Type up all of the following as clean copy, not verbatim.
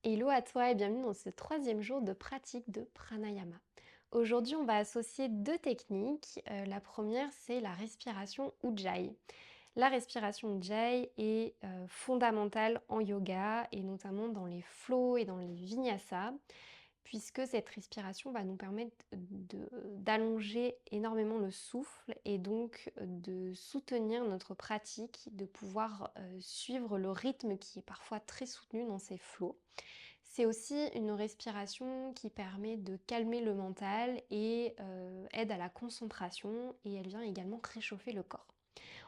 Hello à toi et bienvenue dans ce troisième jour de pratique de pranayama. Aujourd'hui, on va associer deux techniques. La première, c'est la respiration Ujjayi. La respiration Ujjayi est fondamentale en yoga et notamment dans les flows et dans les vinyasas, puisque cette respiration va nous permettre d'allonger énormément le souffle et donc de soutenir notre pratique, de pouvoir suivre le rythme qui est parfois très soutenu dans ces flows. C'est aussi une respiration qui permet de calmer le mental et aide à la concentration et elle vient également réchauffer le corps.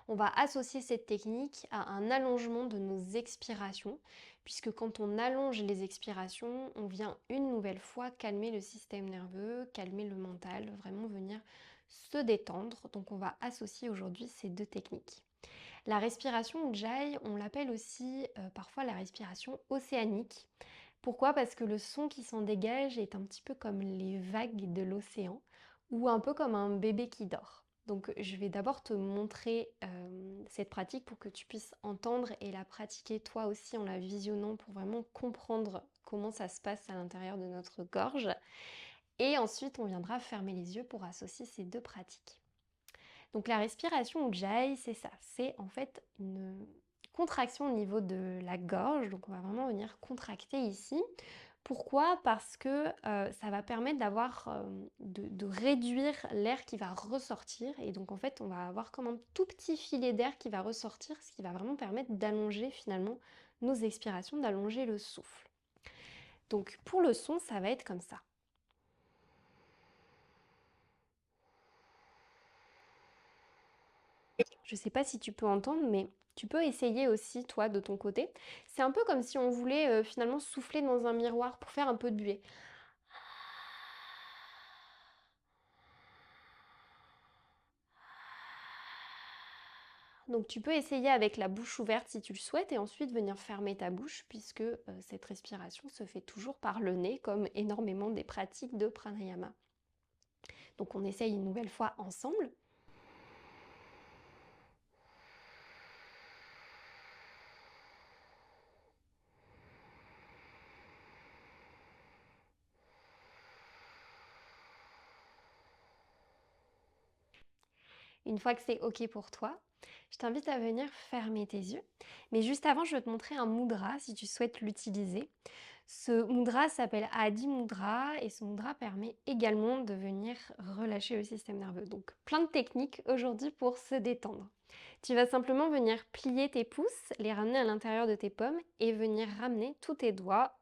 On va associer cette technique à un allongement de nos expirations, puisque quand on allonge les expirations, on vient une nouvelle fois calmer le système nerveux, calmer le mental, vraiment venir se détendre. Donc on va associer aujourd'hui ces deux techniques. La respiration Ujjayi, on l'appelle aussi parfois la respiration océanique. Pourquoi? Parce que le son qui s'en dégage est un petit peu comme les vagues de l'océan ou un peu comme un bébé qui dort. Donc je vais d'abord te montrer cette pratique pour que tu puisses entendre et la pratiquer toi aussi en la visionnant pour vraiment comprendre comment ça se passe à l'intérieur de notre gorge. Et ensuite, on viendra fermer les yeux pour associer ces deux pratiques. Donc la respiration Ujjayi, c'est ça, c'est en fait une contraction au niveau de la gorge, donc on va vraiment venir contracter ici. Pourquoi? Parce que ça va permettre de réduire l'air qui va ressortir et donc en fait on va avoir comme un tout petit filet d'air qui va ressortir, ce qui va vraiment permettre d'allonger finalement nos expirations, d'allonger le souffle. Donc pour le son, ça va être comme ça. Je ne sais pas si tu peux entendre, mais tu peux essayer aussi, toi, de ton côté. C'est un peu comme si on voulait finalement souffler dans un miroir pour faire un peu de buée. Donc tu peux essayer avec la bouche ouverte si tu le souhaites et ensuite venir fermer ta bouche puisque cette respiration se fait toujours par le nez comme énormément des pratiques de pranayama. Donc on essaye une nouvelle fois ensemble. Une fois que c'est OK pour toi, je t'invite à venir fermer tes yeux. Mais juste avant, je vais te montrer un mudra si tu souhaites l'utiliser. Ce mudra s'appelle Adi Mudra et ce mudra permet également de venir relâcher le système nerveux. Donc plein de techniques aujourd'hui pour se détendre. Tu vas simplement venir plier tes pouces, les ramener à l'intérieur de tes pommes et venir ramener tous tes doigts,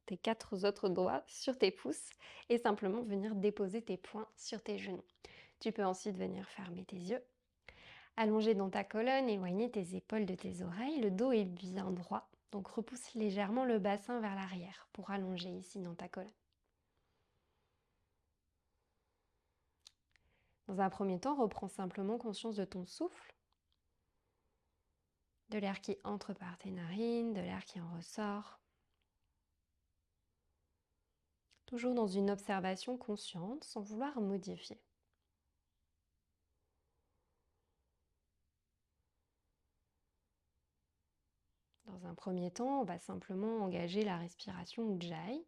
tes 4 autres doigts sur tes pouces et simplement venir déposer tes poings sur tes genoux. Tu peux ensuite venir fermer tes yeux, allonger dans ta colonne, éloigner tes épaules de tes oreilles. Le dos est bien droit, donc repousse légèrement le bassin vers l'arrière pour allonger ici dans ta colonne. Dans un premier temps, reprends simplement conscience de ton souffle, de l'air qui entre par tes narines, de l'air qui en ressort. Toujours dans une observation consciente sans vouloir modifier. Dans un premier temps, on va simplement engager la respiration Ujjayi,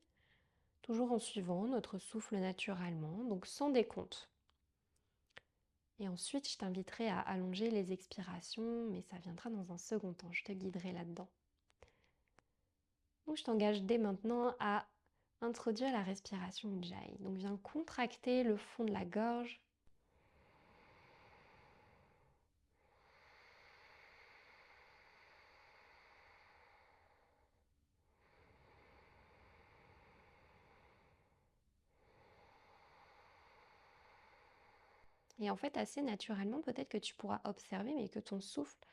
toujours en suivant notre souffle naturellement, donc sans décompte. Et ensuite, je t'inviterai à allonger les expirations, mais ça viendra dans un second temps, je te guiderai là-dedans. Donc je t'engage dès maintenant à introduire la respiration Ujjayi. Donc viens contracter le fond de la gorge. Et en fait, assez naturellement, peut-être que tu pourras observer, mais que ton souffle,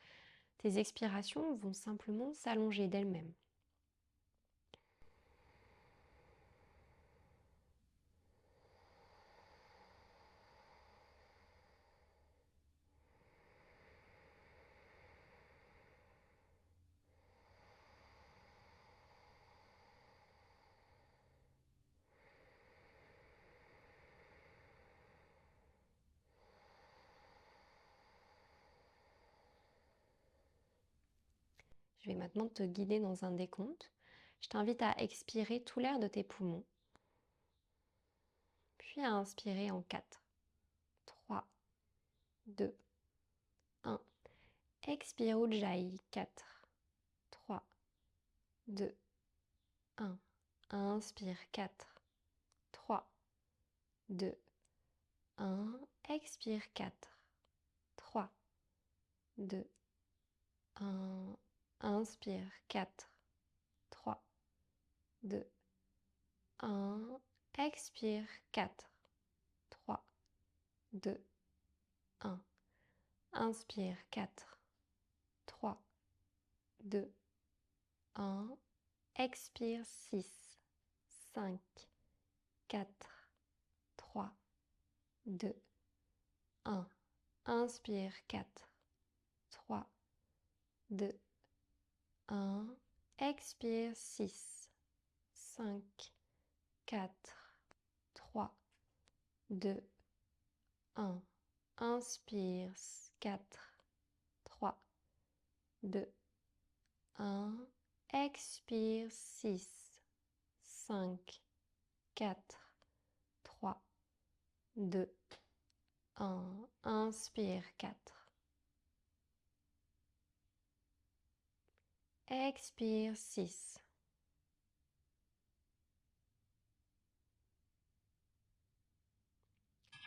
tes expirations vont simplement s'allonger d'elles-mêmes. Je vais maintenant te guider dans un décompte. Je t'invite à expirer tout l'air de tes poumons, puis à inspirer en 4, 3, 2, 1. Expire Ujjayi, 4, 3, 2, 1. Inspire 4, 3, 2, 1. Expire 4, 3, 2, 1. Inspire 4, 3, 2, 1. Expire 4, 3, 2, 1. Inspire 4, 3, 2, 1. Expire 6, 5, 4, 3, 2, 1. Inspire 4, 3, 2, 1. Expire 6, 5, 4, 3, 2, 1. Inspire 4, 3, 2, 1. Expire 6, 5, 4, 3, 2, 1. Inspire 4. Expire 6.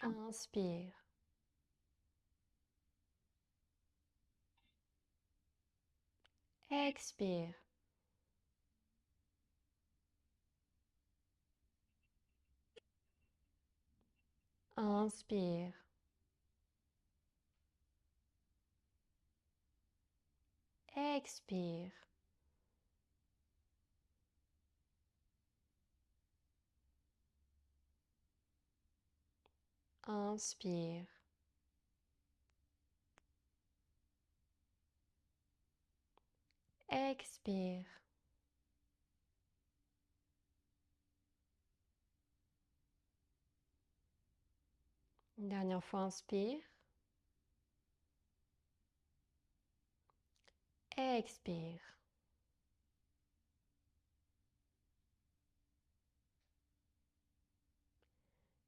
Inspire. Expire. Inspire. Expire. Inspire. Expire. Une dernière fois, inspire. Expire.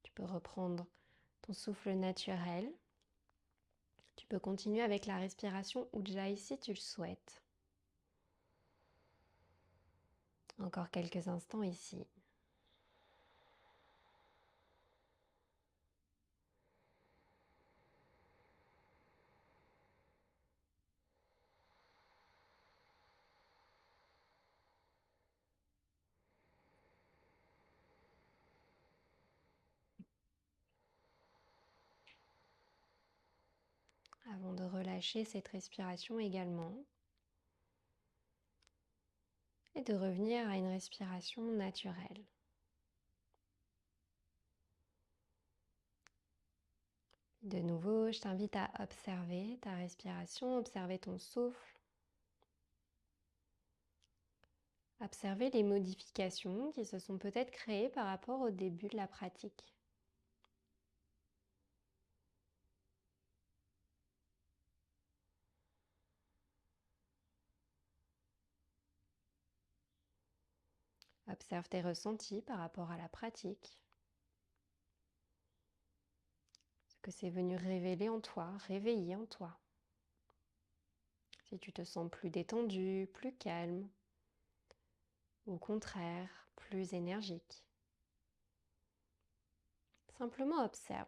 Tu peux reprendre ton souffle naturel. Tu peux continuer avec la respiration Ujjayi si tu le souhaites. Encore quelques instants ici. Avant de relâcher cette respiration également. Et de revenir à une respiration naturelle. De nouveau, je t'invite à observer ta respiration, observer ton souffle. Observer les modifications qui se sont peut-être créées par rapport au début de la pratique. Observe tes ressentis par rapport à la pratique. Ce que c'est venu révéler en toi, réveiller en toi. Si tu te sens plus détendu, plus calme, ou au contraire, plus énergique. Simplement observe.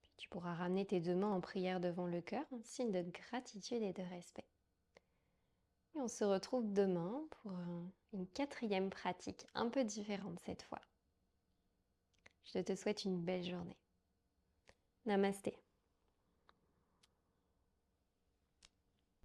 Puis tu pourras ramener tes deux mains en prière devant le cœur, un signe de gratitude et de respect. Et on se retrouve demain pour une quatrième pratique, un peu différente cette fois. Je te souhaite une belle journée. Namasté.